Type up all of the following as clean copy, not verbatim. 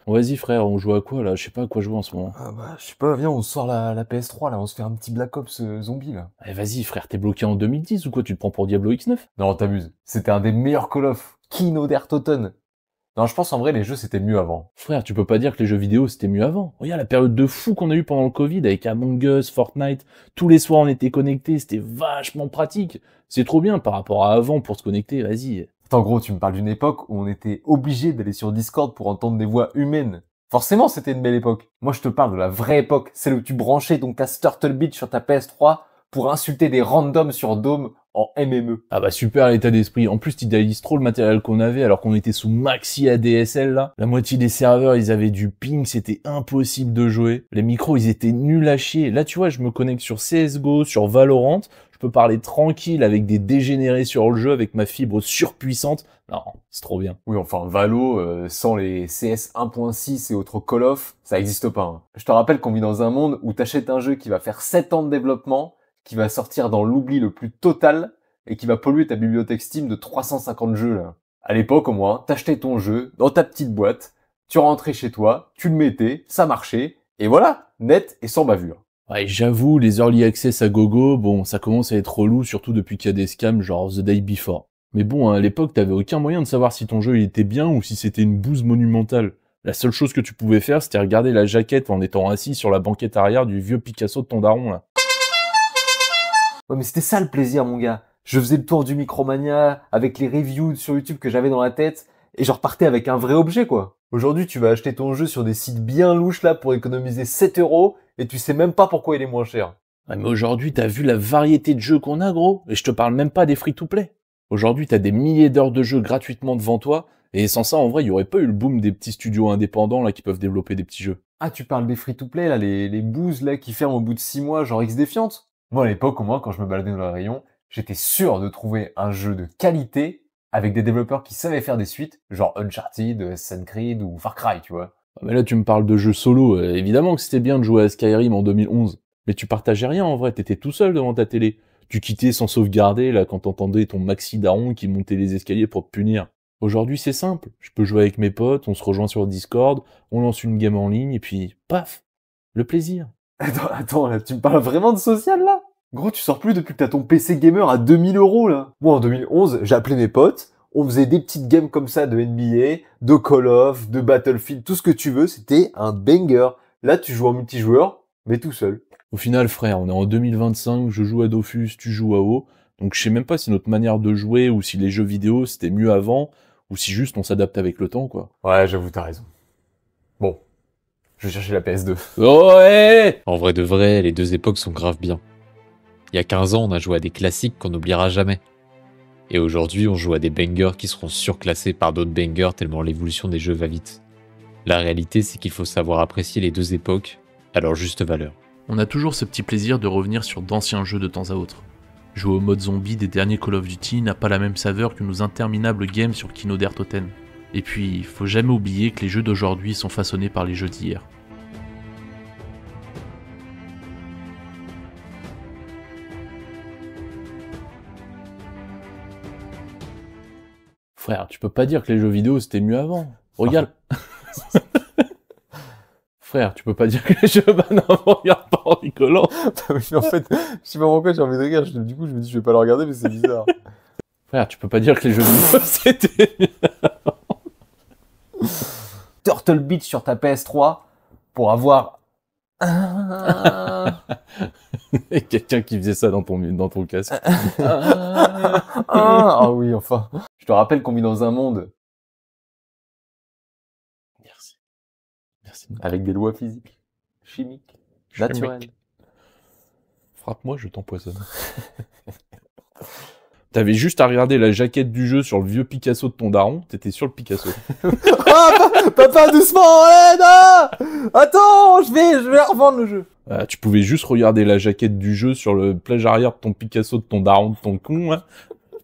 Vas-y frère, on joue à quoi là? Je sais pas à quoi jouer en ce moment. Ah bah, je sais pas, viens, on sort la PS3 là, on se fait un petit Black Ops zombie là. Eh vas-y frère, t'es bloqué en 2010 ou quoi? Tu te prends pour Diablo X9? Non, t'amuses. C'était un des meilleurs Call of. Kino der Toten. Non, je pense en vrai les jeux c'était mieux avant. Frère, tu peux pas dire que les jeux vidéo c'était mieux avant. Regarde la période de fou qu'on a eu pendant le Covid avec Among Us, Fortnite. Tous les soirs on était connectés, c'était vachement pratique. C'est trop bien par rapport à avant pour se connecter, vas-y. En gros, tu me parles d'une époque où on était obligé d'aller sur Discord pour entendre des voix humaines. Forcément, c'était une belle époque. Moi, je te parle de la vraie époque, celle où tu branchais ton casque Turtle Beach sur ta PS3 pour insulter des randoms sur Dome en MME. Ah bah super l'état d'esprit. En plus, t'idéalises trop le matériel qu'on avait alors qu'on était sous maxi ADSL là. La moitié des serveurs, ils avaient du ping, c'était impossible de jouer. Les micros, ils étaient nuls à chier. Là, tu vois, je me connecte sur CSGO, sur Valorant. Je peux parler tranquille avec des dégénérés sur le jeu avec ma fibre surpuissante. Non, c'est trop bien. Oui, enfin, Valo, sans les CS 1.6 et autres Call of, ça existe pas. Hein. Je te rappelle qu'on vit dans un monde où t'achètes un jeu qui va faire 7 ans de développement, qui va sortir dans l'oubli le plus total, et qui va polluer ta bibliothèque Steam de 350 jeux, là. À l'époque, au moins, t'achetais ton jeu dans ta petite boîte, tu rentrais chez toi, tu le mettais, ça marchait, et voilà, net et sans bavure. Ouais, j'avoue, les early access à gogo, bon, ça commence à être relou, surtout depuis qu'il y a des scams genre The Day Before. Mais bon, à l'époque, t'avais aucun moyen de savoir si ton jeu il était bien ou si c'était une bouse monumentale. La seule chose que tu pouvais faire, c'était regarder la jaquette en étant assis sur la banquette arrière du vieux Picasso de ton daron, là. Ouais, mais c'était ça le plaisir, mon gars. Je faisais le tour du Micromania avec les reviews sur YouTube que j'avais dans la tête et je repartais avec un vrai objet, quoi. Aujourd'hui, tu vas acheter ton jeu sur des sites bien louches là pour économiser 7 euros et tu sais même pas pourquoi il est moins cher. Ouais, mais aujourd'hui, t'as vu la variété de jeux qu'on a, gros? Et je te parle même pas des free-to-play. Aujourd'hui, t'as des milliers d'heures de jeux gratuitement devant toi, et sans ça, en vrai, il y aurait pas eu le boom des petits studios indépendants, là, qui peuvent développer des petits jeux. Ah, tu parles des free-to-play là, les bouses là qui ferment au bout de 6 mois, genre X Défiante? Moi, à l'époque, au moins, quand je me baladais dans le rayon, j'étais sûr de trouver un jeu de qualité avec des développeurs qui savaient faire des suites, genre Uncharted, Assassin's Creed ou Far Cry, tu vois. Ah, mais là, tu me parles de jeux solo, évidemment que c'était bien de jouer à Skyrim en 2011. Mais tu partageais rien, en vrai, t'étais tout seul devant ta télé. Tu quittais sans sauvegarder, là, quand t'entendais ton maxi daron qui montait les escaliers pour te punir. Aujourd'hui, c'est simple. Je peux jouer avec mes potes, on se rejoint sur Discord, on lance une game en ligne, et puis, paf! Le plaisir. Attends, là, tu me parles vraiment de social, là? Gros, tu sors plus depuis que t'as ton PC gamer à 2000 euros, là. Moi, en 2011, j'ai appelé mes potes, on faisait des petites games comme ça de NBA, de Call of, de Battlefield, tout ce que tu veux, c'était un banger. Là, tu joues en multijoueur, mais tout seul. Au final, frère, on est en 2025, je joue à Dofus, tu joues à WoW, donc je sais même pas si notre manière de jouer ou si les jeux vidéo c'était mieux avant, ou si juste on s'adapte avec le temps, quoi. Ouais, j'avoue, t'as raison. Bon, je vais chercher la PS2. Oh ouais! En vrai de vrai, les deux époques sont grave bien. Il y a 15 ans, on a joué à des classiques qu'on n'oubliera jamais. Et aujourd'hui, on joue à des bangers qui seront surclassés par d'autres bangers tellement l'évolution des jeux va vite. La réalité, c'est qu'il faut savoir apprécier les deux époques à leur juste valeur. On a toujours ce petit plaisir de revenir sur d'anciens jeux de temps à autre. Jouer au mode zombie des derniers Call of Duty n'a pas la même saveur que nos interminables games sur Kino der Toten. Et puis, faut jamais oublier que les jeux d'aujourd'hui sont façonnés par les jeux d'hier. Frère, tu peux pas dire que les jeux vidéo c'était mieux avant. Regarde. Frère, tu peux pas dire que les jeux... Bah non, regarde pas en rigolant. Mais en fait, je sais pas pourquoi j'ai envie de rire, du coup, je me dis, je vais pas le regarder, mais c'est bizarre. Frère, tu peux pas dire que les jeux vidéo c'était... Turtle Beach sur ta PS3 pour avoir... Et quelqu'un qui faisait ça dans ton casque. Ah oui, enfin. Je te rappelle qu'on vit dans un monde Merci. Merci. avec des lois physiques, chimiques, naturelles. Frappe-moi, je t'empoisonne. T'avais juste à regarder la jaquette du jeu sur le vieux Picasso de ton daron, t'étais sur le Picasso. Ah, papa, doucement, non! Attends, je vais revendre le jeu. Tu pouvais juste regarder la jaquette du jeu sur le plage arrière de ton Picasso de ton daron, de ton con, là.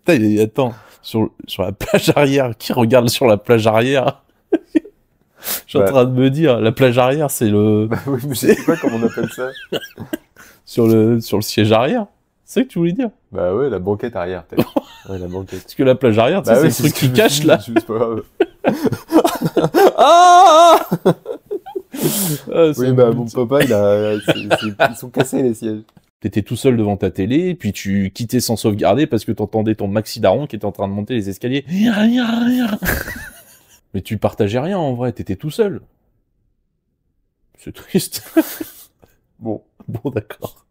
Putain, attends, sur la plage arrière, qui regarde sur la plage arrière? Je suis en train de me dire, la plage arrière, c'est le... Bah oui, mais je sais pas comment on appelle ça. sur le siège arrière. C'est ce que tu voulais dire? Bah ouais, la banquette arrière, peut-être. Ouais, la banquette. Parce que la plage arrière, tu sais, c'est le truc qui cache, là. C'est pas grave. Ah! Ah, Oui, sans bah, doute. mon papa, ils sont cassés, les sièges. T'étais tout seul devant ta télé, puis tu quittais sans sauvegarder parce que t'entendais ton maxi daron qui était en train de monter les escaliers. Mais tu partageais rien en vrai, t'étais tout seul. C'est triste. Bon. Bon, d'accord.